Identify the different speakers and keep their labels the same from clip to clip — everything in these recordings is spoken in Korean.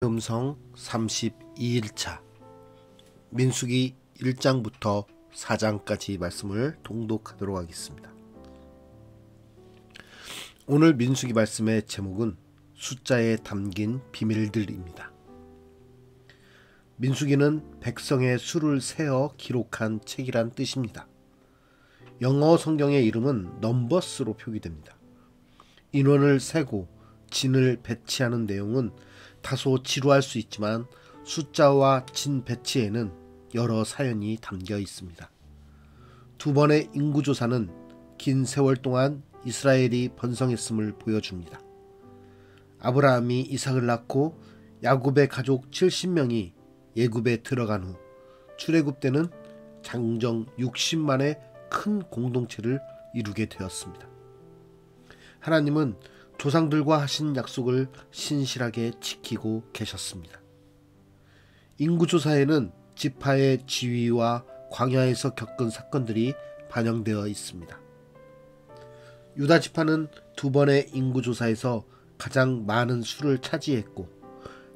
Speaker 1: 음성 32일차 민수기 1장부터 4장까지 말씀을 통독하도록 하겠습니다. 오늘 민수기 말씀의 제목은 숫자에 담긴 비밀들입니다. 민수기는 백성의 수를 세어 기록한 책이란 뜻입니다. 영어 성경의 이름은 넘버스로 표기됩니다. 인원을 세고 진을 배치하는 내용은 다소 지루할 수 있지만 숫자와 진 배치에는 여러 사연이 담겨 있습니다. 두 번의 인구조사는 긴 세월 동안 이스라엘이 번성했음을 보여줍니다. 아브라함이 이삭을 낳고 야곱의 가족 70명이 예굽에 들어간 후 출애굽 때는 장정 60만의 큰 공동체를 이루게 되었습니다. 하나님은 조상들과 하신 약속을 신실하게 지키고 계셨습니다. 인구조사에는 지파의 지위와 광야에서 겪은 사건들이 반영되어 있습니다. 유다 지파는 두 번의 인구조사에서 가장 많은 수를 차지했고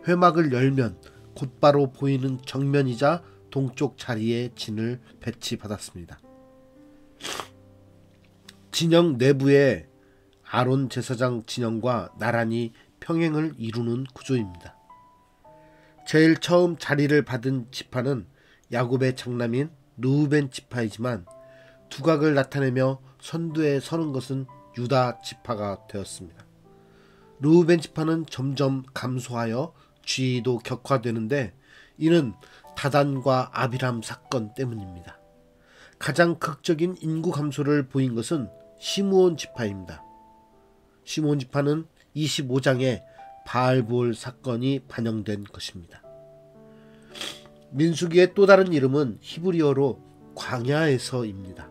Speaker 1: 회막을 열면 곧바로 보이는 정면이자 동쪽 자리에 진을 배치받았습니다. 진영 내부에 아론 제사장 진영과 나란히 평행을 이루는 구조입니다. 제일 처음 자리를 받은 지파는 야곱의 장남인 르우벤 지파이지만 두각을 나타내며 선두에 서는 것은 유다 지파가 되었습니다. 르우벤 지파는 점점 감소하여 지위도 격화되는데 이는 다단과 아비람 사건 때문입니다. 가장 극적인 인구 감소를 보인 것은 시므온 지파입니다. 시므온 지파는 25장에 바알볼 사건이 반영된 것입니다. 민수기의 또 다른 이름은 히브리어로 광야에서입니다.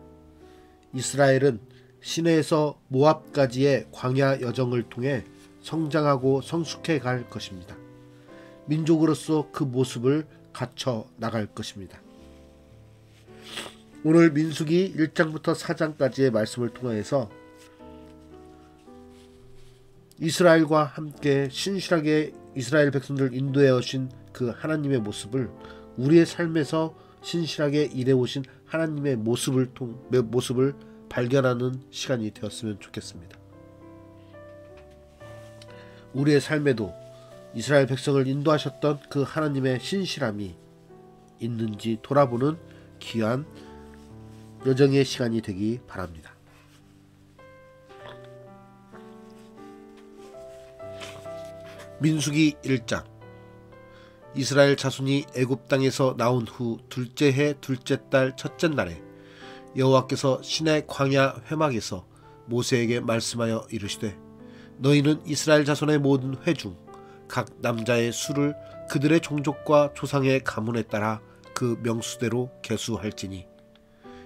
Speaker 1: 이스라엘은 시내에서 모압까지의 광야 여정을 통해 성장하고 성숙해 갈 것입니다. 민족으로서 그 모습을 갖춰 나갈 것입니다. 오늘 민수기 1장부터 4장까지의 말씀을 통해서 이스라엘과 함께 신실하게 이스라엘 백성들을 인도해 오신 그 하나님의 모습을 우리의 삶에서 신실하게 일해 오신 하나님의 모습을 발견하는 시간이 되었으면 좋겠습니다. 우리의 삶에도 이스라엘 백성을 인도하셨던 그 하나님의 신실함이 있는지 돌아보는 귀한 여정의 시간이 되기 바랍니다. 민수기 1장. 이스라엘 자손이 애굽 땅에서 나온 후 둘째 해 둘째 달 첫째 날에 여호와께서 시내 광야 회막에서 모세에게 말씀하여 이르시되 너희는 이스라엘 자손의 모든 회 중 각 남자의 수를 그들의 종족과 조상의 가문에 따라 그 명수대로 계수할지니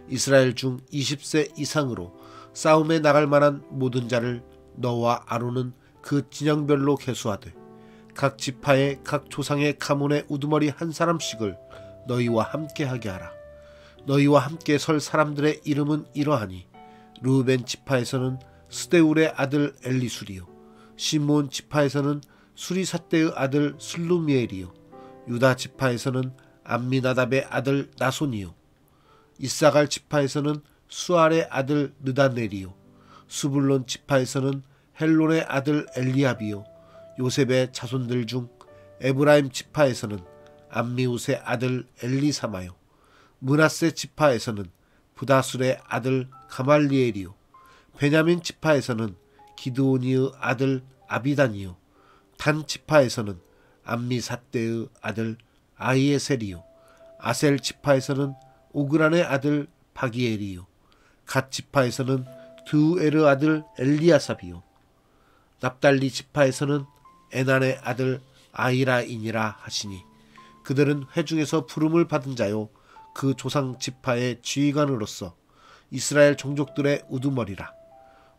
Speaker 1: 이스라엘 중 20세 이상으로 싸움에 나갈 만한 모든 자를 너와 아론은 그 진영별로 계수하되 각 지파의 각 조상의 가문의 우두머리 한 사람씩을 너희와 함께 하게 하라. 너희와 함께 설 사람들의 이름은 이러하니 르우벤 지파에서는 스데울의 아들 엘리술이요 시므온 지파에서는 수리삿대의 아들 슬루미엘이요 유다 지파에서는 암미나답의 아들 나손이요 이사갈 지파에서는 수알의 아들 느다넬이요 수불론 지파에서는 헬론의 아들 엘리압이요 요셉의 자손들 중 에브라임 지파에서는 암미우스의 아들 엘리사마요 므낫세 지파에서는 부다술의 아들 가말리엘이요 베냐민 지파에서는 기드오니의 아들 아비단이요 단 지파에서는 암미삿대의 아들 아히에셀이요 아셀 지파에서는 오그란의 아들 바기엘이요 갓 지파에서는 드우엘의 아들 엘리아삽이요 납달리 지파에서는 에난의 아들 아히라인이라 하시니 그들은 회중에서 부름을 받은 자요 그 조상 지파의 지휘관으로서 이스라엘 종족들의 우두머리라.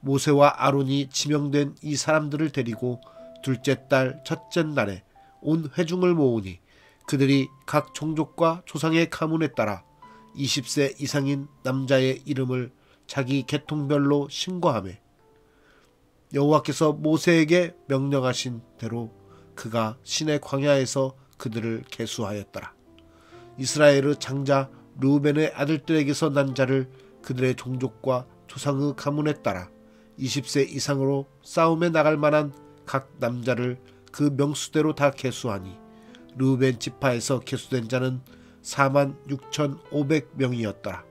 Speaker 1: 모세와 아론이 지명된 이 사람들을 데리고 둘째 달 첫째 날에 온 회중을 모으니 그들이 각 종족과 조상의 가문에 따라 20세 이상인 남자의 이름을 자기 계통별로 신고하며 여호와께서 모세에게 명령하신 대로 그가 신의 광야에서 그들을 계수하였더라. 이스라엘의 장자 르우벤의 아들들에게서 난 자를 그들의 종족과 조상의 가문에 따라 20세 이상으로 싸움에 나갈 만한 각 남자를 그 명수대로 다 계수하니 르우벤 지파에서 계수된 자는 46,500명이었더라.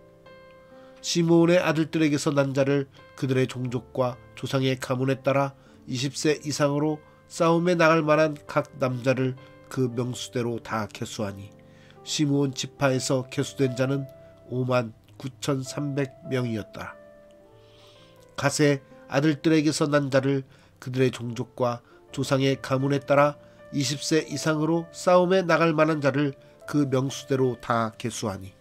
Speaker 1: 시므온의 아들들에게서 난 자를 그들의 종족과 조상의 가문에 따라 20세 이상으로 싸움에 나갈 만한 각 남자를 그 명수대로 다 계수하니 시므온 지파에서 계수된 자는 59,300명이었더라. 갓의 아들들에게서 난 자를 그들의 종족과 조상의 가문에 따라 20세 이상으로 싸움에 나갈 만한 자를 그 명수대로 다 계수하니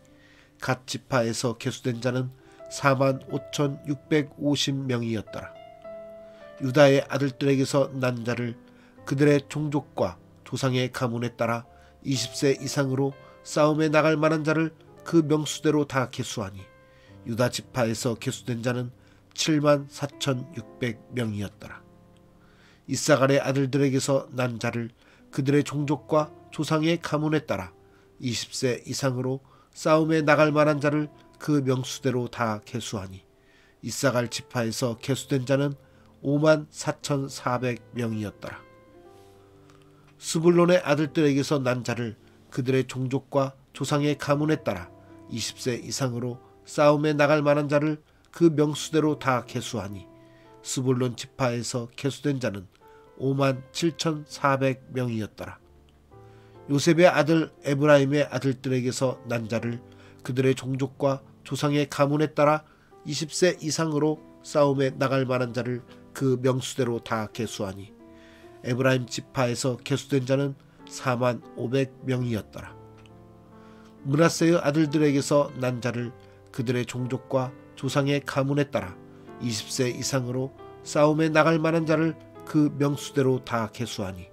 Speaker 1: 갓 지파에서 계수된 자는 45,650명이었더라. 유다의 아들들에게서 난 자를 그들의 종족과 조상의 가문에 따라 20세 이상으로 싸움에 나갈 만한 자를 그 명수대로 다 계수하니 유다 지파에서 계수된 자는 74,600명이었더라. 이사갈의 아들들에게서 난 자를 그들의 종족과 조상의 가문에 따라 20세 이상으로 싸움에 나갈 만한 자를 그 명수대로 다 계수하니 이사갈 지파에서 계수된 자는 54,400명이었더라. 스불론의 아들들에게서 난 자를 그들의 종족과 조상의 가문에 따라 20세 이상으로 싸움에 나갈 만한 자를 그 명수대로 다 계수하니 스불론 지파에서 계수된 자는 57,400명이었더라. 요셉의 아들 에브라임의 아들들에게서 난 자를 그들의 종족과 조상의 가문에 따라 20세 이상으로 싸움에 나갈 만한 자를 그 명수대로 다 계수하니 에브라임 지파에서 계수된 자는 45,000명이었더라. 므낫세의 아들들에게서 난 자를 그들의 종족과 조상의 가문에 따라 20세 이상으로 싸움에 나갈 만한 자를 그 명수대로 다 계수하니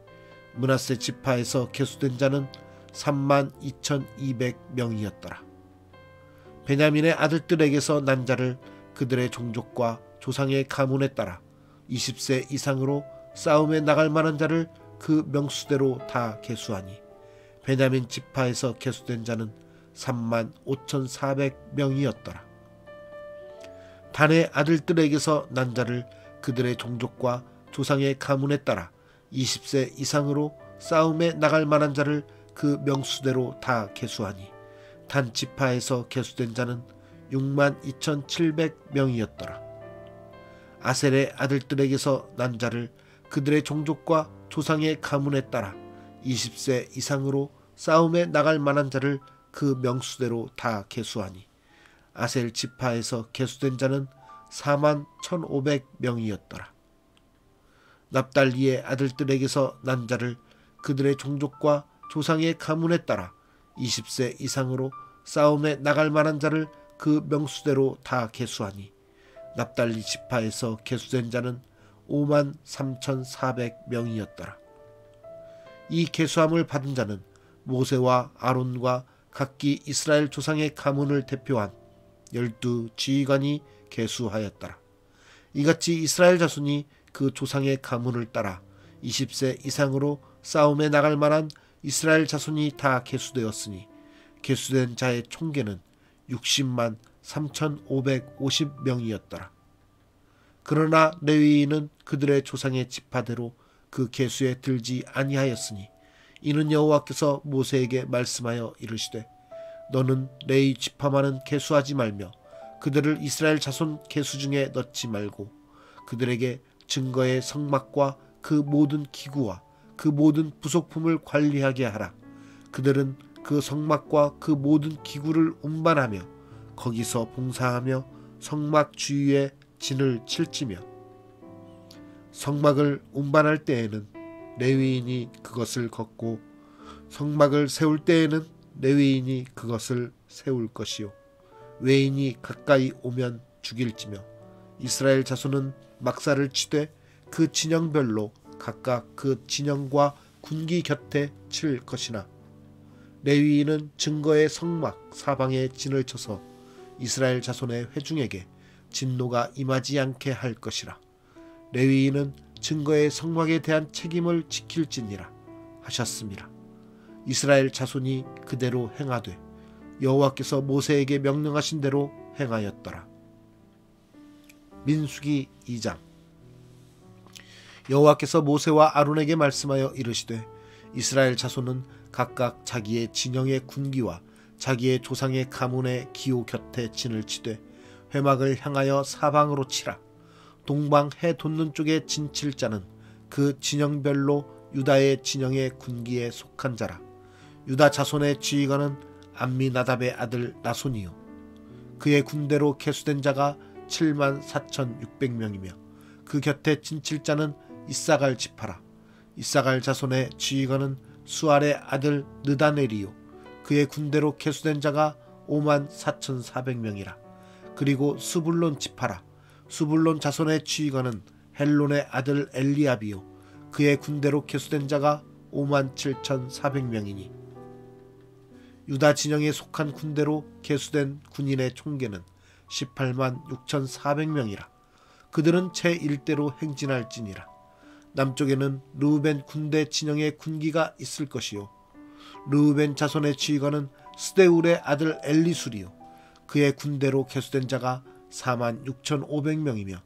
Speaker 1: 므낫세 지파에서 계수된 자는 32,200명이었더라. 베냐민의 아들들에게서 난 자를 그들의 종족과 조상의 가문에 따라 20세 이상으로 싸움에 나갈 만한 자를 그 명수대로 다 계수하니 베냐민 지파에서 계수된 자는 35,400명이었더라. 단의 아들들에게서 난 자를 그들의 종족과 조상의 가문에 따라 20세 이상으로 싸움에 나갈 만한 자를 그 명수대로 다 계수하니 단 지파에서 계수된 자는 62,700명이었더라. 아셀의 아들들에게서 난 자를 그들의 종족과 조상의 가문에 따라 20세 이상으로 싸움에 나갈 만한 자를 그 명수대로 다 계수하니 아셀 지파에서 계수된 자는 41,500명이었더라. 납달리의 아들들에게서 난 자를 그들의 종족과 조상의 가문에 따라 20세 이상으로 싸움에 나갈 만한 자를 그 명수대로 다 계수하니 납달리 지파에서 계수된 자는 53,400명이었더라. 이 계수함을 받은 자는 모세와 아론과 각기 이스라엘 조상의 가문을 대표한 12 지휘관이 계수하였더라. 이같이 이스라엘 자손이 그 조상의 가문을 따라 20세 이상으로 싸움에 나갈 만한 이스라엘 자손이 다 계수되었으니 계수된 자의 총계는 60만 3,550명이었더라. 그러나 레위인은 그들의 조상의 지파대로 그 계수에 들지 아니하였으니 이는 여호와께서 모세에게 말씀하여 이르시되 너는 레위 지파만은 계수하지 말며 그들을 이스라엘 자손 계수 중에 넣지 말고 그들에게 증거의 성막과 그 모든 기구와 그 모든 부속품을 관리하게 하라. 그들은 그 성막과 그 모든 기구를 운반하며 거기서 봉사하며 성막 주위에 진을 칠지며 성막을 운반할 때에는 레위인이 그것을 걷고 성막을 세울 때에는 레위인이 그것을 세울 것이요 외인이 가까이 오면 죽일지며 이스라엘 자손은 막사를 치되 그 진영별로 각각 그 진영과 군기 곁에 칠 것이나 레위인은 증거의 성막 사방에 진을 쳐서 이스라엘 자손의 회중에게 진노가 임하지 않게 할 것이라. 레위인은 증거의 성막에 대한 책임을 지킬지니라. 하셨습니다. 이스라엘 자손이 그대로 행하되 여호와께서 모세에게 명령하신 대로 행하였더라. 민수기 2장. 여호와께서 모세와 아론에게 말씀하여 이르시되 이스라엘 자손은 각각 자기의 진영의 군기와 자기의 조상의 가문의 기호 곁에 진을 치되 회막을 향하여 사방으로 치라. 동방 해 돋는 쪽에 진칠 자는 그 진영별로 유다의 진영의 군기에 속한 자라. 유다 자손의 지휘관은 암미나답의 아들 나손이요 그의 군대로 계수된 자가 74,600명이며 그 곁에 진칠 자는 이사갈 지파라. 이사갈 자손의 지휘관은 수알의 아들 느다넬이요 그의 군대로 계수된 자가 54,400명이라. 그리고 수불론 지파라. 수불론 자손의 지휘관은 헬론의 아들 엘리압이요 그의 군대로 계수된 자가 57,400명이니 유다 진영에 속한 군대로 계수된 군인의 총계는 186,400명이라. 그들은 제1대로 행진할지니라. 남쪽에는 르우벤 군대 진영의 군기가 있을 것이요 르우벤 자손의 지휘관은 스데울의 아들 엘리술이요 그의 군대로 계수된 자가 46,500명이며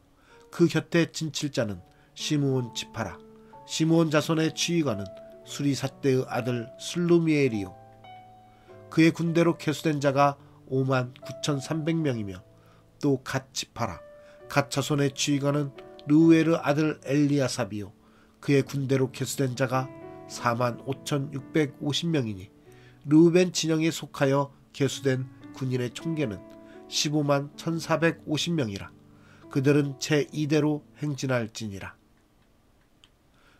Speaker 1: 그 곁에 진칠 자는 시므온 지파라. 시므온 자손의 지휘관은 수리삿대의 아들 슬루미엘이요 그의 군대로 계수된 자가 59,300명이며 또 갓 지파라. 갓 자손의 지휘관은 르우엘의 아들 엘리아삽이요 그의 군대로 계수된 자가 45,650명이니 르우벤 진영에 속하여 계수된 군인의 총계는 151,450명이라. 그들은 제2대로 행진할지니라.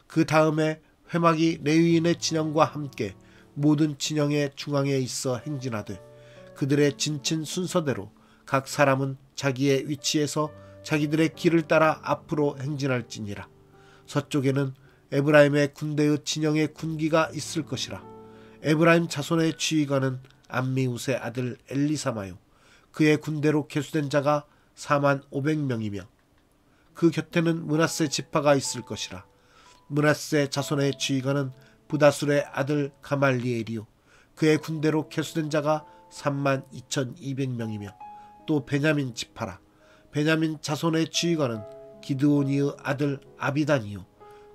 Speaker 1: 그 다음에 회막이 레위인의 진영과 함께 모든 진영의 중앙에 있어 행진하되 그들의 진친 순서대로 각 사람은 자기의 위치에서 자기들의 길을 따라 앞으로 행진할지니라. 서쪽에는 에브라임의 군대의 진영의 군기가 있을 것이라. 에브라임 자손의 지휘관은 암미우스의 아들 엘리사마요 그의 군대로 계수된 자가 45,000명이며 그 곁에는 므낫세 지파가 있을 것이라. 므낫세 자손의 지휘관은 부다술의 아들 가말리엘이요 그의 군대로 계수된 자가 32,200명이며 또 베냐민 지파라. 베냐민 자손의 지휘관은 기드오니의 아들 아비단이요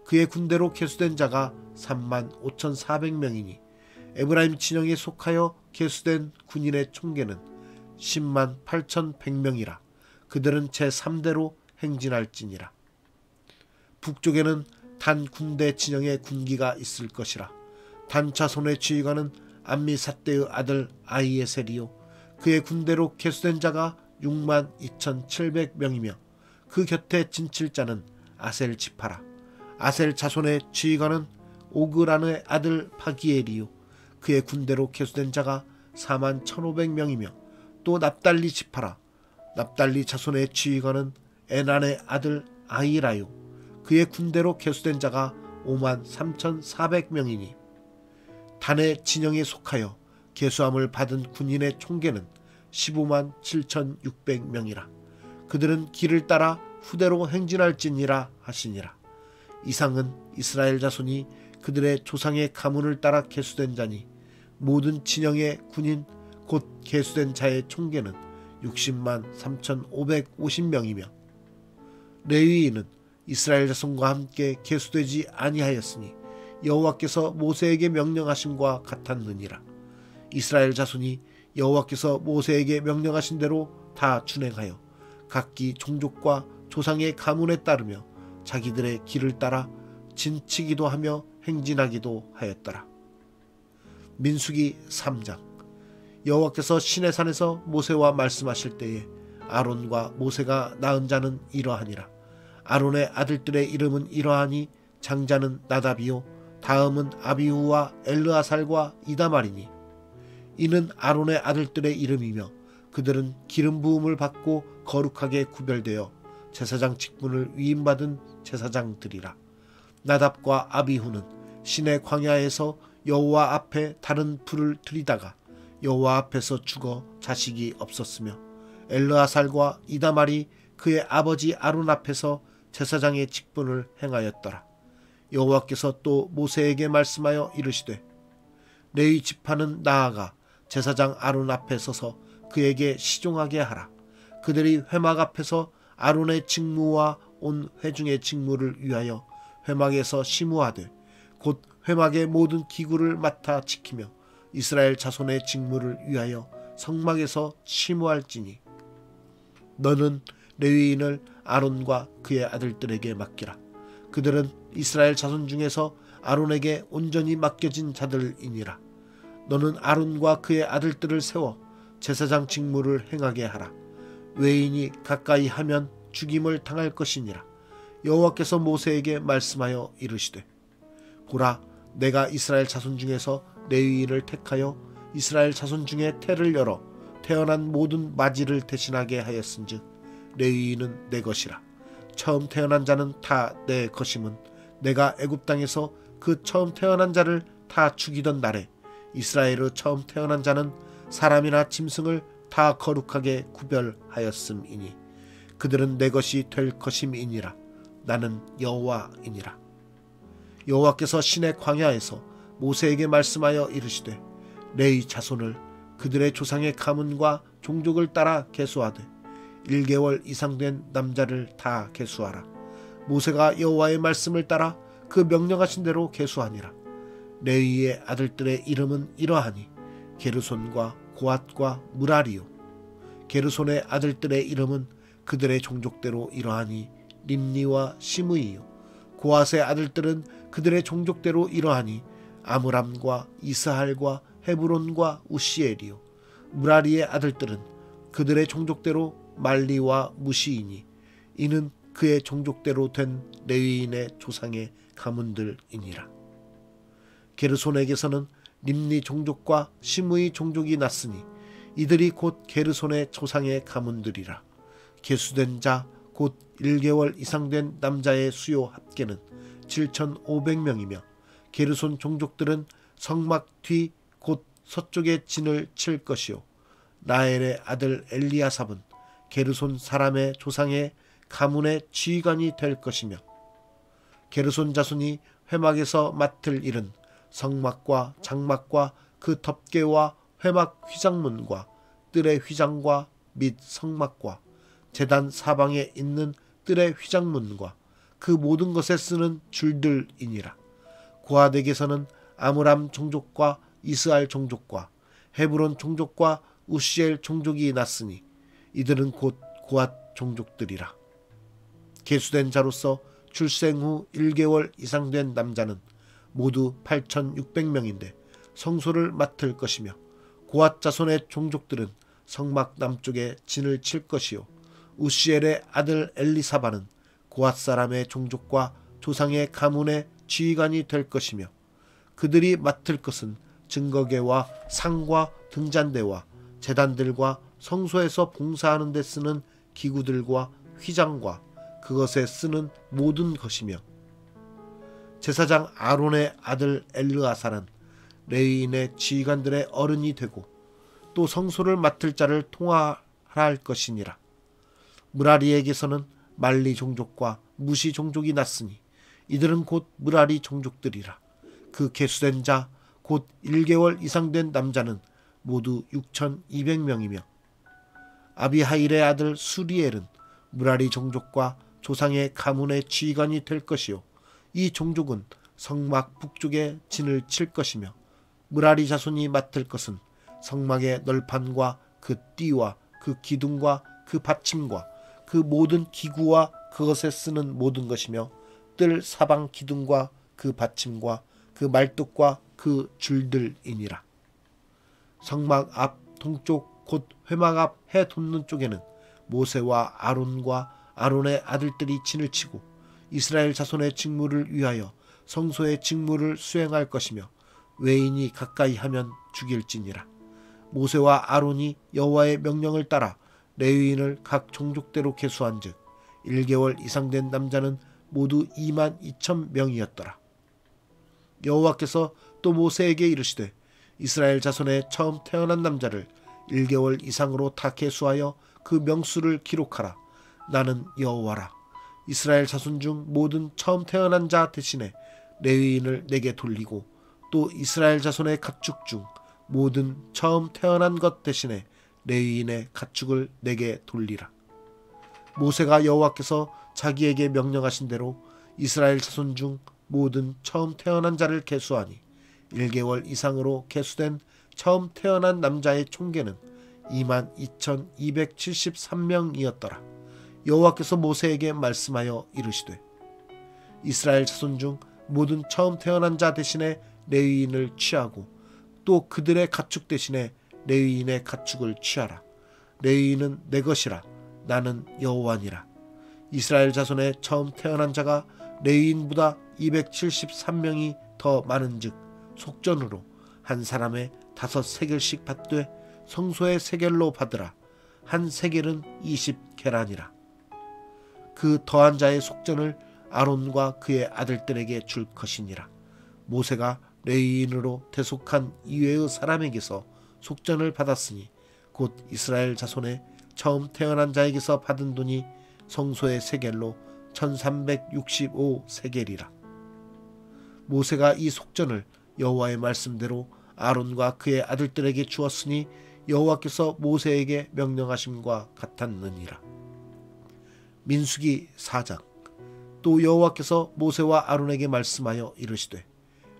Speaker 1: 그의 군대로 계수된 자가 35,400명이니 에브라임 진영에 속하여 계수된 군인의 총계는 108,100명이라. 그들은 제3대로 행진할지니라. 북쪽에는 단 군대 진영의 군기가 있을 것이라. 단 자손의 지휘관은 암미삿대의 아들 아이에셀이요 그의 군대로 계수된 자가 62,700명이며 그 곁에 진칠 자는 아셀 지파라. 아셀 자손의 지휘관은 오그란의 아들 바기엘이요 그의 군대로 계수된 자가 41,500명이며 또 납달리 지파라. 납달리 자손의 지휘관은 에난의 아들 아이라요 그의 군대로 계수된 자가 53,400명이니 단의 진영에 속하여 계수함을 받은 군인의 총계는 157,600명이라. 그들은 길을 따라 후대로 행진할지니라 하시니라. 이상은 이스라엘 자손이 그들의 조상의 가문을 따라 계수된 자니 모든 진영의 군인 곧 계수된 자의 총계는 603,550명이며 레위인은 이스라엘 자손과 함께 계수되지 아니하였으니 여호와께서 모세에게 명령하심과 같았느니라. 이스라엘 자손이 여호와께서 모세에게 명령하신 대로 다 준행하여 각기 종족과 조상의 가문에 따르며 자기들의 길을 따라 진치기도 하며 행진하기도 하였더라. 민수기 3장. 여호와께서 시내산에서 모세와 말씀하실 때에 아론과 모세가 낳은 자는 이러하니라. 아론의 아들들의 이름은 이러하니 장자는 나답이요 다음은 아비후와 엘르아살과 이다말이니 이는 아론의 아들들의 이름이며 그들은 기름 부음을 받고 거룩하게 구별되어 제사장 직분을 위임받은 제사장들이라. 나답과 아비후는 시내 광야에서 여호와 앞에 다른 불을 들이다가 여호와 앞에서 죽어 자식이 없었으며 엘르아살과 이다말이 그의 아버지 아론 앞에서 제사장의 직분을 행하였더라. 여호와께서 또 모세에게 말씀하여 이르시되 레위 지파는 나아가 제사장 아론 앞에 서서 그에게 시종하게 하라. 그들이 회막 앞에서 아론의 직무와 온 회중의 직무를 위하여 회막에서 심우하되 곧 회막의 모든 기구를 맡아 지키며 이스라엘 자손의 직무를 위하여 성막에서 심우할지니 너는 레위인을 아론과 그의 아들들에게 맡기라. 그들은 이스라엘 자손 중에서 아론에게 온전히 맡겨진 자들이니라. 너는 아론과 그의 아들들을 세워 제사장 직무를 행하게 하라. 외인이 가까이 하면 죽임을 당할 것이니라. 여호와께서 모세에게 말씀하여 이르시되 보라, 내가 이스라엘 자손 중에서 레위인을 택하여 이스라엘 자손 중에 태를 열어 태어난 모든 마지를 대신하게 하였은즉 레위인은 내 것이라. 처음 태어난 자는 다 내 것임은 내가 애굽 땅에서 그 처음 태어난 자를 다 죽이던 날에 이스라엘의 처음 태어난 자는 사람이나 짐승을 다 거룩하게 구별하였음이니 그들은 내 것이 될 것임이니라. 나는 여호와이니라. 여호와께서 시내 광야에서 모세에게 말씀하여 이르시되 레위 자손을 그들의 조상의 가문과 종족을 따라 계수하되 1개월 이상 된 남자를 다 계수하라. 모세가 여호와의 말씀을 따라 그 명령하신 대로 계수하니라. 레위의 아들들의 이름은 이러하니 게르손과 고앗과 무라리요. 게르손의 아들들의 이름은 그들의 종족대로 이러하니 림니와 시므이요. 고앗의 아들들은 그들의 종족대로 이러하니 아므람과 이스할과 헤브론과 우시엘이요. 무라리의 아들들은 그들의 종족대로 말리와 무시이니 이는 그의 종족대로 된 레위인의 조상의 가문들이니라. 게르손에게서는 림니 종족과 시므이 종족이 났으니 이들이 곧 게르손의 조상의 가문들이라. 계수된 자 곧 1개월 이상 된 남자의 수요 합계는 7,500명이며 게르손 종족들은 성막 뒤 곧 서쪽에 진을 칠 것이요. 라헬의 아들 엘리아삽은 게르손 사람의 조상의 가문의 지휘관이 될 것이며 게르손 자손이 회막에서 맡을 일은 성막과 장막과 그 덮개와 회막 휘장문과 뜰의 휘장과 및 성막과 제단 사방에 있는 뜰의 휘장문과 그 모든 것에 쓰는 줄들이니라. 고앗에게서는 아므람 종족과 이스할 종족과 헤브론 종족과 우시엘 종족이 났으니 이들은 곧 고앗 종족들이라. 계수된 자로서 출생 후 1개월 이상 된 남자는 모두 8,600명인데 성소를 맡을 것이며 고앗 자손의 종족들은 성막 남쪽에 진을 칠 것이요. 우시엘의 아들 엘리사바는 고앗 사람의 종족과 조상의 가문의 지휘관이 될 것이며 그들이 맡을 것은 증거계와 상과 등잔대와 제단들과 성소에서 봉사하는 데 쓰는 기구들과 휘장과 그것에 쓰는 모든 것이며 제사장 아론의 아들 엘르아사는 레위인의 지휘관들의 어른이 되고 또 성소를 맡을 자를 통할할 것이니라. 무라리에게서는 말리 종족과 무시 종족이 났으니 이들은 곧 무라리 종족들이라. 그 계수된 자 곧 1개월 이상 된 남자는 모두 6,200명이며 아비하일의 아들 수리엘은 무라리 종족과 조상의 가문의 지휘관이 될 것이요. 이 종족은 성막 북쪽에 진을 칠 것이며 무라리 자손이 맡을 것은 성막의 널판과 그 띠와 그 기둥과 그 받침과 그 모든 기구와 그것에 쓰는 모든 것이며 뜰 사방 기둥과 그 받침과 그 말뚝과 그 줄들이니라. 성막 앞 동쪽 곧 회막 앞 해 돋는 쪽에는 모세와 아론과 아론의 아들들이 진을 치고 이스라엘 자손의 직무를 위하여 성소의 직무를 수행할 것이며 외인이 가까이 하면 죽일지니라. 모세와 아론이 여호와의 명령을 따라 레위인을 각 종족대로 계수한즉 1개월 이상 된 남자는 모두 22,000명이었더라. 여호와께서 또 모세에게 이르시되 이스라엘 자손의 처음 태어난 남자를 1개월 이상으로 다 계수하여 그 명수를 기록하라. 나는 여호와라. 이스라엘 자손 중 모든 처음 태어난 자 대신에 레위인을 내게 돌리고 또 이스라엘 자손의 가축 중 모든 처음 태어난 것 대신에 레위인의 가축을 내게 돌리라. 모세가 여호와께서 자기에게 명령하신 대로 이스라엘 자손 중 모든 처음 태어난 자를 계수하니 1개월 이상으로 계수된 처음 태어난 남자의 총계는 22,273명이었더라. 여호와께서 모세에게 말씀하여 이르시되 이스라엘 자손 중 모든 처음 태어난 자 대신에 레위인을 취하고 또 그들의 가축 대신에 레위인의 가축을 취하라. 레위인은 내 것이라. 나는 여호와니라. 이스라엘 자손의 처음 태어난 자가 레위인보다 273명이 더 많은즉 속전으로 한 사람의 5세겔씩 받되 성소의 세겔로 받으라. 한 세겔은 20계란이라. 그 더한 자의 속전을 아론과 그의 아들들에게 줄 것이니라. 모세가 레위인으로 대속한 이외의 사람에게서 속전을 받았으니 곧 이스라엘 자손의 처음 태어난 자에게서 받은 돈이 성소의 세겔로 1365세겔이라. 모세가 이 속전을 여호와의 말씀대로 아론과 그의 아들들에게 주었으니 여호와께서 모세에게 명령하심과 같았느니라. 민수기 4장. 또 여호와께서 모세와 아론에게 말씀하여 이르시되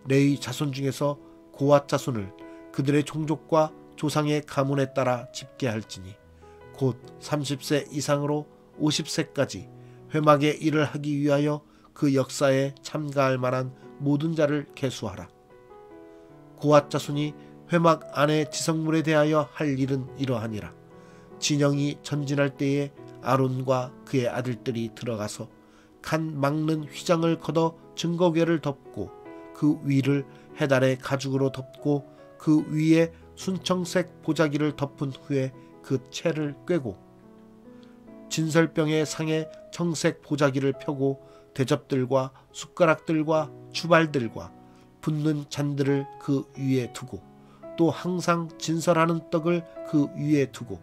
Speaker 1: 레위 자손 중에서 고핫 자손을 그들의 종족과 조상의 가문에 따라 집계할지니 곧 30세 이상으로 50세까지 회막의 일을 하기 위하여 그 역사에 참가할 만한 모든 자를 계수하라. 고핫 자손이 회막 안의 지성물에 대하여 할 일은 이러하니라. 진영이 전진할 때에 아론과 그의 아들들이 들어가서 간 막는 휘장을 걷어 증거궤를 덮고 그 위를 해달의 가죽으로 덮고 그 위에 순청색 보자기를 덮은 후에 그 채를 꿰고 진설병의 상에 청색 보자기를 펴고 대접들과 숟가락들과 주발들과 붓는 잔들을 그 위에 두고 또 항상 진설하는 떡을 그 위에 두고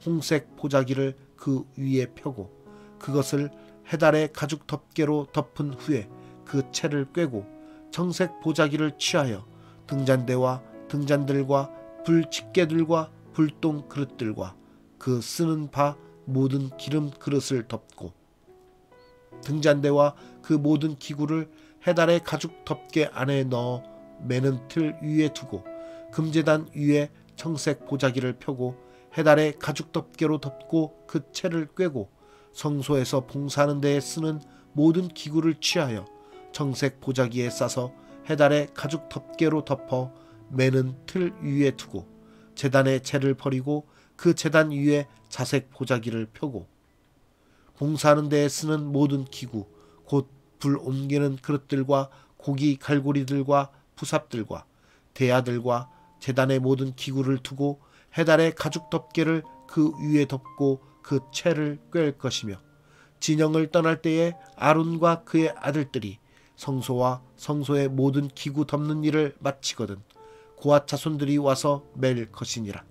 Speaker 1: 홍색 보자기를 그 위에 펴고 그것을 해달의 가죽 덮개로 덮은 후에 그 채를 꿰고 청색 보자기를 취하여 등잔대와 등잔들과 불집게들과 불똥 그릇들과 그 쓰는 바 모든 기름 그릇을 덮고 등잔대와 그 모든 기구를 해달의 가죽 덮개 안에 넣어 매는 틀 위에 두고 금제단 위에 청색 보자기를 펴고 해달의 가죽 덮개로 덮고 그 채를 꿰고 성소에서 봉사하는 데에 쓰는 모든 기구를 취하여 청색 보자기에 싸서 해달의 가죽 덮개로 덮어 매는 틀 위에 두고 제단의 채를 버리고 그 제단 위에 자색 보자기를 펴고 봉사하는 데에 쓰는 모든 기구 곧 불 옮기는 그릇들과 고기 갈고리들과 부삽들과 대야들과 제단의 모든 기구를 두고 해달의 가죽 덮개를 그 위에 덮고 그 채를 꿰을 것이며 진영을 떠날 때에 아론과 그의 아들들이 성소와 성소의 모든 기구 덮는 일을 마치거든 고핫 자손들이 와서 맬 것이니라.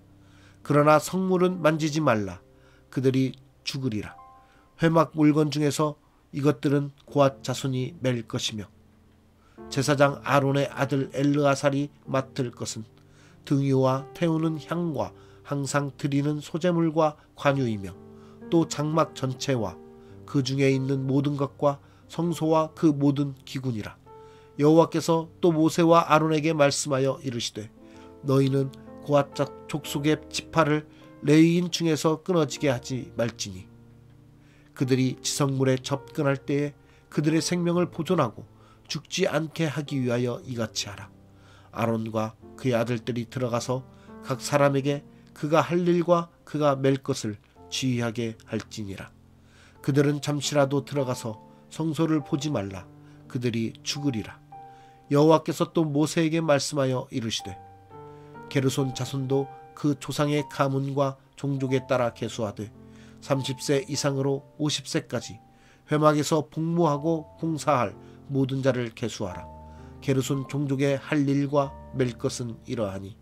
Speaker 1: 그러나 성물은 만지지 말라. 그들이 죽으리라. 회막 물건 중에서 이것들은 고핫 자손이 맬 것이며 제사장 아론의 아들 엘르아살이 맡을 것은 등유와 태우는 향과 항상 드리는 소제물과 관유이며 또 장막 전체와 그 중에 있는 모든 것과 성소와 그 모든 기구니라. 여호와께서 또 모세와 아론에게 말씀하여 이르시되 너희는 고핫 족속의 지파를 레위인 중에서 끊어지게 하지 말지니 그들이 지성물에 접근할 때에 그들의 생명을 보존하고 죽지 않게 하기 위하여 이같이 하라. 아론과 그의 아들들이 들어가서 각 사람에게 그가 할 일과 그가 맬 것을 지휘하게 할지니라. 그들은 잠시라도 들어가서 성소를 보지 말라. 그들이 죽으리라. 여호와께서 또 모세에게 말씀하여 이르시되 게르손 자손도 그 조상의 가문과 종족에 따라 계수하되 30세 이상으로 50세까지 회막에서 복무하고 봉사할 모든 자를 계수하라. 게르손 종족의 할 일과 맬 것은 이러하니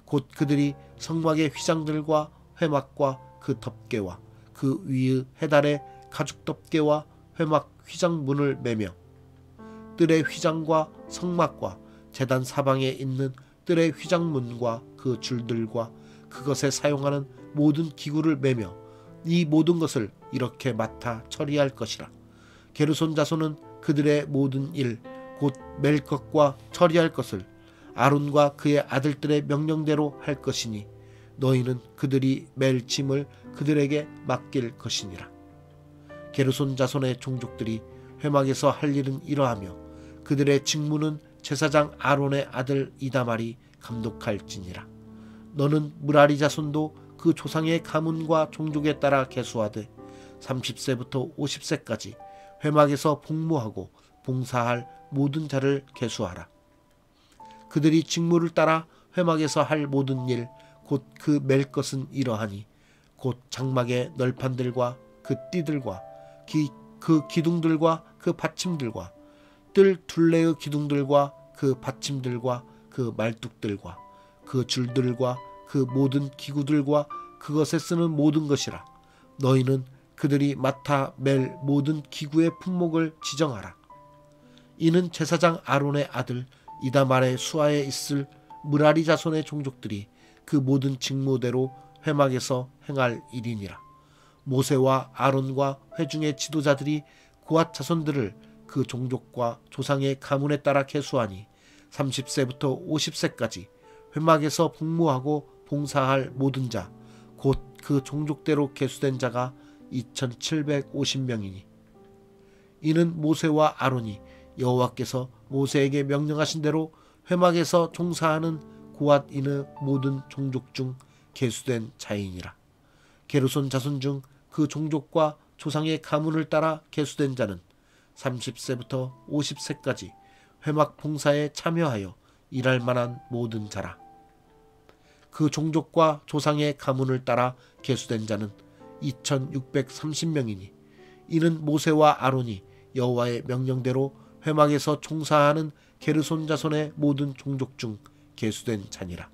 Speaker 1: 곧 그들이 성막의 휘장들과 회막과 그 덮개와 그 위의 해달의 가죽 덮개와 회막 휘장 문을 매며 뜰의 휘장과 성막과 제단 사방에 있는 뜰의 휘장문과 그 줄들과 그것에 사용하는 모든 기구를 매며 이 모든 것을 이렇게 맡아 처리할 것이라. 게르손 자손은 그들의 모든 일 곧 맬 것과 처리할 것을 아론과 그의 아들들의 명령대로 할 것이니 너희는 그들이 맬 짐을 그들에게 맡길 것이니라. 게르손 자손의 종족들이 회막에서 할 일은 이러하며 그들의 직무는 제사장 아론의 아들 이다말이 감독할지니라. 너는 므라리 자손도 그 조상의 가문과 종족에 따라 계수하되 30세부터 50세까지 회막에서 복무하고 봉사할 모든 자를 계수하라. 그들이 직무를 따라 회막에서 할 모든 일 곧 그 맬 것은 이러하니 곧 장막의 널판들과 그 띠들과 그 기둥들과 그 받침들과 뜰 둘레의 기둥들과 그 받침들과 그 말뚝들과 그 줄들과 그 모든 기구들과 그것에 쓰는 모든 것이라. 너희는 그들이 맡아 맬 모든 기구의 품목을 지정하라. 이는 제사장 아론의 아들 이다말의 수하에 있을 므라리 자손의 종족들이 그 모든 직무대로 회막에서 행할 일이니라. 모세와 아론과 회중의 지도자들이 고앗 자손들을 그 종족과 조상의 가문에 따라 계수하니 30세부터 50세까지 회막에서 복무하고 봉사할 모든 자 곧 그 종족대로 계수된 자가 2750명이니 이는 모세와 아론이 여호와께서 모세에게 명령하신 대로 회막에서 종사하는 고앗인의 모든 종족 중 계수된 자이니라. 게르손 자손 중 그 종족과 조상의 가문을 따라 계수된 자는 30세부터 50세까지 회막 봉사에 참여하여 일할 만한 모든 자라. 그 종족과 조상의 가문을 따라 계수된 자는 2630명이니 이는 모세와 아론이 여호와의 명령대로 회막에서 종사하는 게르손 자손의 모든 종족 중 계수된 자니라.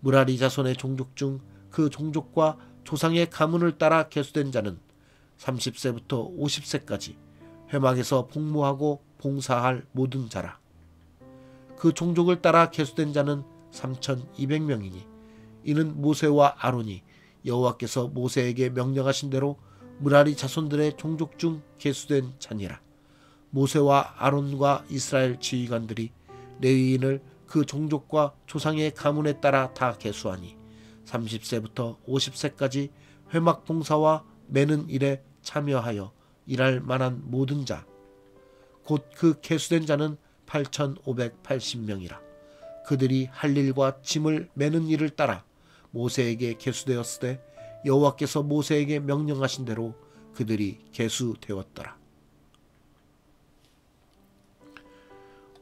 Speaker 1: 므라리 자손의 종족 중 그 종족과 조상의 가문을 따라 계수된 자는 30세부터 50세까지 회막에서 복무하고 봉사할 모든 자라. 그 종족을 따라 계수된 자는 3200명이니 이는 모세와 아론이 여호와께서 모세에게 명령하신 대로 므라리 자손들의 종족 중 계수된 자니라. 모세와 아론과 이스라엘 지휘관들이 레위인을 그 종족과 조상의 가문에 따라 다 계수하니 30세부터 50세까지 회막 봉사와 매는 일에 참여하여 일할 만한 모든 자 곧 그 계수된 자는 8580명이라. 그들이 할 일과 짐을 매는 일을 따라 모세에게 계수되었으되 여호와께서 모세에게 명령하신 대로 그들이 계수되었더라.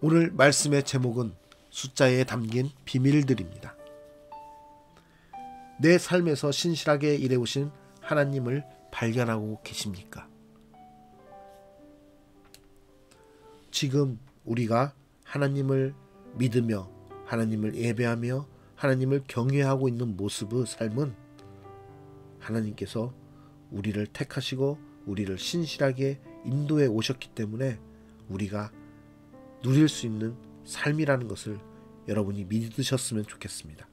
Speaker 1: 오늘 말씀의 제목은 숫자에 담긴 비밀들입니다. 내 삶에서 신실하게 일해오신 하나님을 발견하고 계십니까? 지금 우리가 하나님을 믿으며 하나님을 예배하며 하나님을 경외하고 있는 모습의 삶은 하나님께서 우리를 택하시고 우리를 신실하게 인도해 오셨기 때문에 우리가 누릴 수 있는 삶이라는 것을 여러분이 믿으셨으면 좋겠습니다.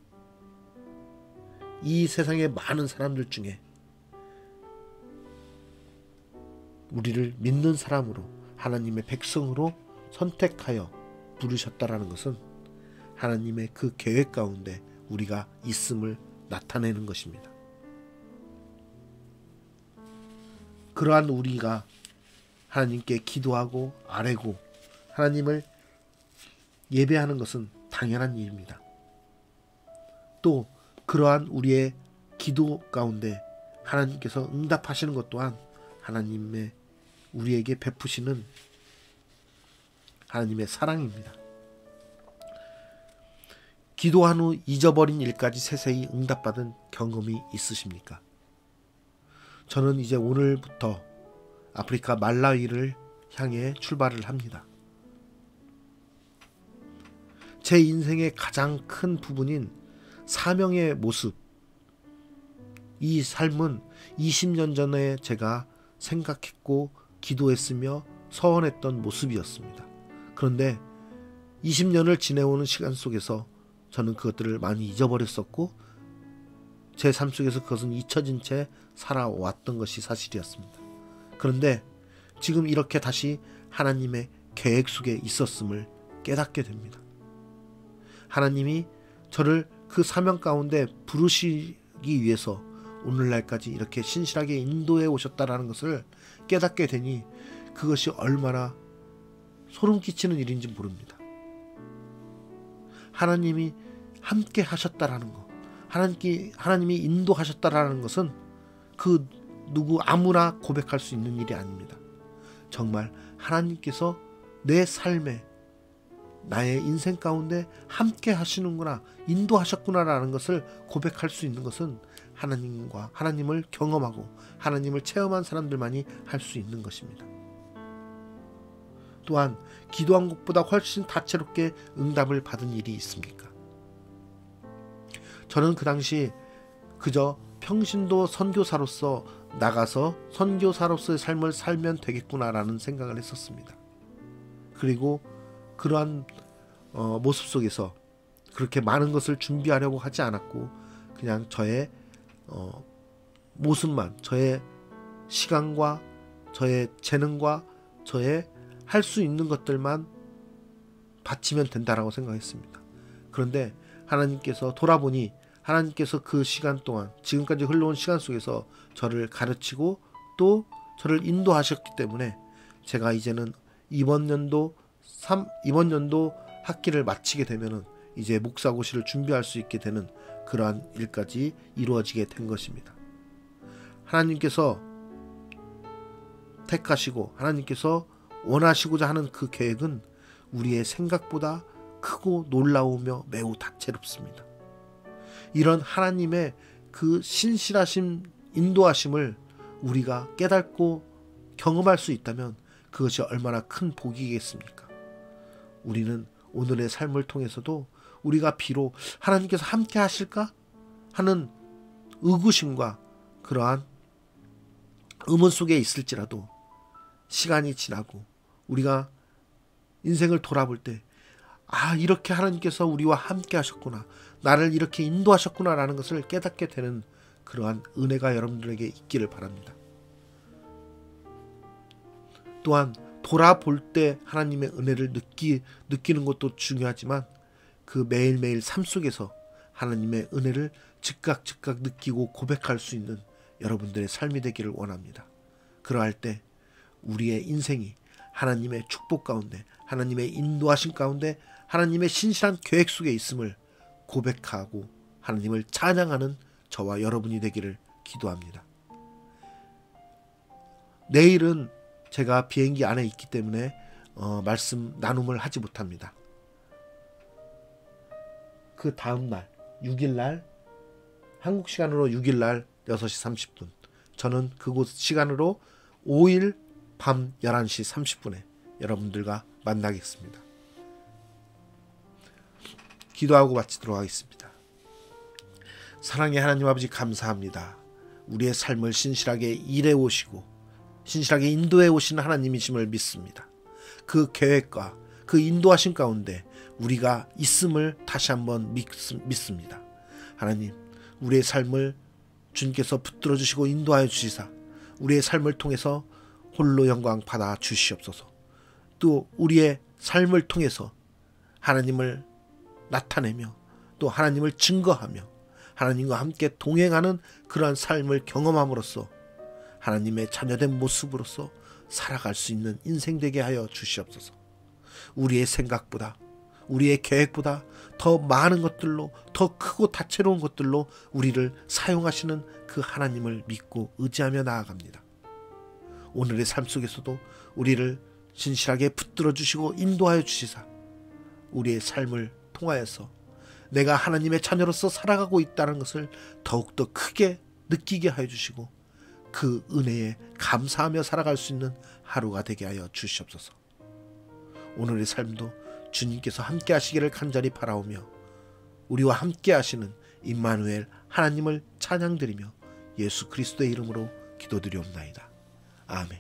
Speaker 1: 이 세상의 많은 사람들 중에 우리를 믿는 사람으로 하나님의 백성으로 선택하여 부르셨다라는 것은 하나님의 그 계획 가운데 우리가 있음을 나타내는 것입니다. 그러한 우리가 하나님께 기도하고 아뢰고 하나님을 예배하는 것은 당연한 일입니다. 또 그러한 우리의 기도 가운데 하나님께서 응답하시는 것 또한 하나님의 우리에게 베푸시는 하나님의 사랑입니다. 기도한 후 잊어버린 일까지 세세히 응답받은 경험이 있으십니까? 저는 이제 오늘부터 아프리카 말라위를 향해 출발을 합니다. 제 인생의 가장 큰 부분인 사명의 모습, 이 삶은 20년 전에 제가 생각했고 기도했으며 서원했던 모습이었습니다. 그런데 20년을 지내오는 시간 속에서 저는 그것들을 많이 잊어버렸었고 제 삶 속에서 그것은 잊혀진 채 살아왔던 것이 사실이었습니다. 그런데 지금 이렇게 다시 하나님의 계획 속에 있었음을 깨닫게 됩니다. 하나님이 저를 그 사명 가운데 부르시기 위해서 오늘날까지 이렇게 신실하게 인도해 오셨다라는 것을 깨닫게 되니 그것이 얼마나 소름 끼치는 일인지 모릅니다. 하나님이 함께 하셨다라는 것, 하나님이 인도하셨다라는 것은 그 누구 아무나 고백할 수 있는 일이 아닙니다. 정말 하나님께서 내 삶에 나의 인생 가운데 함께 하시는구나, 인도하셨구나라는 것을 고백할 수 있는 것은 하나님을 경험하고 하나님을 체험한 사람들만이 할 수 있는 것입니다. 또한 기도한 것보다 훨씬 다채롭게 응답을 받은 일이 있습니까? 저는 그 당시 그저 평신도 선교사로서 나가서 선교사로서의 삶을 살면 되겠구나라는 생각을 했었습니다. 그리고 그러한 모습 속에서 그렇게 많은 것을 준비하려고 하지 않았고 그냥 저의 모습만, 저의 시간과 저의 재능과 저의 할 수 있는 것들만 바치면 된다라고 생각했습니다. 그런데 하나님께서 돌아보니 하나님께서 그 시간 동안 지금까지 흘러온 시간 속에서 저를 가르치고 또 저를 인도하셨기 때문에 제가 이제는 이번 연도 학기를 마치게 되면은 이제 목사고시를 준비할 수 있게 되는 그러한 일까지 이루어지게 된 것입니다. 하나님께서 택하시고 하나님께서 원하시고자 하는 그 계획은 우리의 생각보다 크고 놀라우며 매우 다채롭습니다. 이런 하나님의 그 신실하심, 인도하심을 우리가 깨닫고 경험할 수 있다면 그것이 얼마나 큰 복이겠습니까? 우리는 오늘의 삶을 통해서도 우리가 비록 하나님께서 함께 하실까 하는 의구심과 그러한 의문 속에 있을지라도 시간이 지나고 우리가 인생을 돌아볼 때 이렇게 하나님께서 우리와 함께 하셨구나, 나를 이렇게 인도하셨구나 라는 것을 깨닫게 되는 그러한 은혜가 여러분들에게 있기를 바랍니다. 또한 돌아볼 때 하나님의 은혜를 느끼는 것도 중요하지만 그 매일매일 삶 속에서 하나님의 은혜를 즉각 느끼고 고백할 수 있는 여러분들의 삶이 되기를 원합니다. 그러할 때 우리의 인생이 하나님의 축복 가운데, 하나님의 인도하심 가운데, 하나님의 신실한 계획 속에 있음을 고백하고 하나님을 찬양하는 저와 여러분이 되기를 기도합니다. 내일은 제가 비행기 안에 있기 때문에 말씀 나눔을 하지 못합니다. 그 다음날 6일날 한국 시간으로 6일날 6시 30분 저는 그곳 시간으로 5일 밤 11시 30분에 여러분들과 만나겠습니다. 기도하고 마치도록 하겠습니다. 사랑의 하나님 아버지 감사합니다. 우리의 삶을 신실하게 일해 오시고 신실하게 인도해 오시는 하나님이심을 믿습니다. 그 계획과 그 인도하심 가운데 우리가 있음을 다시 한번 믿습니다. 하나님, 우리의 삶을 주님께서 붙들어 주시고 인도하여 주시사 우리의 삶을 통해서 홀로 영광 받아 주시옵소서. 또 우리의 삶을 통해서 하나님을 나타내며 또 하나님을 증거하며 하나님과 함께 동행하는 그러한 삶을 경험함으로써 하나님의 자녀된 모습으로서 살아갈 수 있는 인생 되게 하여 주시옵소서. 우리의 생각보다 우리의 계획보다 더 많은 것들로, 더 크고 다채로운 것들로 우리를 사용하시는 그 하나님을 믿고 의지하며 나아갑니다. 오늘의 삶 속에서도 우리를 진실하게 붙들어 주시고 인도하여 주시사 우리의 삶을 통하여서 내가 하나님의 자녀로서 살아가고 있다는 것을 더욱더 크게 느끼게 하여 주시고 그 은혜에 감사하며 살아갈 수 있는 하루가 되게 하여 주시옵소서. 오늘의 삶도 주님께서 함께 하시기를 간절히 바라오며 우리와 함께 하시는 임마누엘 하나님을 찬양드리며 예수 그리스도의 이름으로 기도드리옵나이다. 아멘.